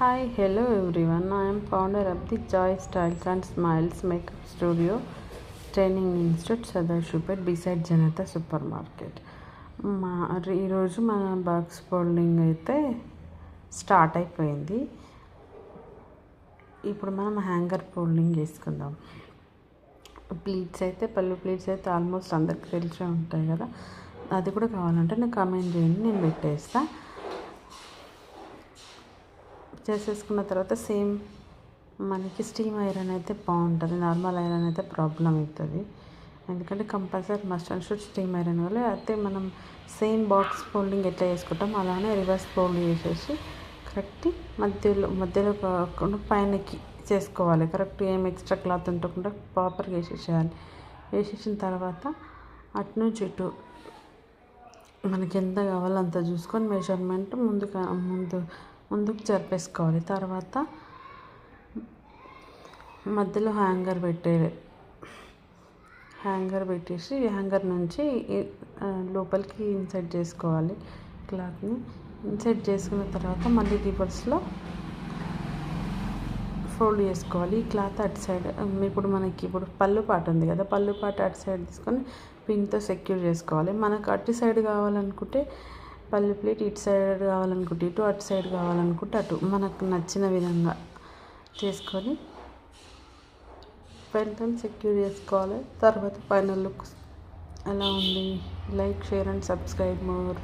Hi, hello everyone. I am founder of the Joy Styles and Smiles Makeup Studio Training Institute, Sadashupet, beside Janata Supermarket. ఈరోజు మన box folding అయితే start అయిపోయింది. ఇప్పుడు మనం hanger folding చేసుకుందాం. Pleats అయితే పళ్ళు ప్లీట్స్ అయితే ఆల్మోస్ట్ అందరికి తెలిసే ఉంటాయి కదా. అది కూడా కావాలంటే నాకు కామెంట్ చేయండి, నేను పెట్టేస్తాను. చేసేసుకున్న తర్వాత సేమ్ మనకి స్టీమ్ ఐరన్ అయితే బాగుంటుంది. నార్మల్ ఐరన్ అయితే ప్రాబ్లం అవుతుంది, ఎందుకంటే compulsory must and should steam iron వల్ల. అయితే మనం సేమ్ బాక్స్ ఫోల్డింగ్ ఎట్లా చేసుకుంటాం అలానే రివర్స్ ఫోల్డ్ చేసేసి కరెక్ట్ మధ్యలో కాకుండా పైనకి చేసుకోవాలి. కరెక్ట్ ఏం ఎక్స్ట్రా క్లాత్ ఉండకుండా ప్రాపర్గా వేసేసేయాలి. వేసేసిన తర్వాత అటు నుంచి ఇటు మనకి ఎంత కావాలో అంత చూసుకొని మెజర్మెంట్ ముందుకు జరిపేసుకోవాలి. తర్వాత మధ్యలో హ్యాంగర్ పెట్టేసి హ్యాంగర్ నుంచి లోపలికి ఇన్సర్ట్ చేసుకోవాలి. క్లాత్ని ఇన్సర్ట్ చేసుకున్న తర్వాత మళ్ళీ రివర్స్లో ఫోల్డ్ చేసుకోవాలి. ఈ క్లాత్ అటు సైడ్ ఇప్పుడు పళ్ళు పాటు ఉంది కదా, పళ్ళు పాటు అటు సైడ్ తీసుకొని పిన్తో సెక్యూర్ చేసుకోవాలి. మనకు అటు సైడ్ కావాలనుకుంటే పళ్ళు ప్లేట్, ఇటు సైడ్ కావాలనుకుంటే ఇటు, అటు సైడ్ కావాలనుకుంటే అటు, మనకు నచ్చిన విధంగా చేసుకొని పెన్తో సెక్యూర్ చేసుకోవాలి. తర్వాత ఫైనల్ లుక్ ఎలా ఉంది? Like, share and subscribe more.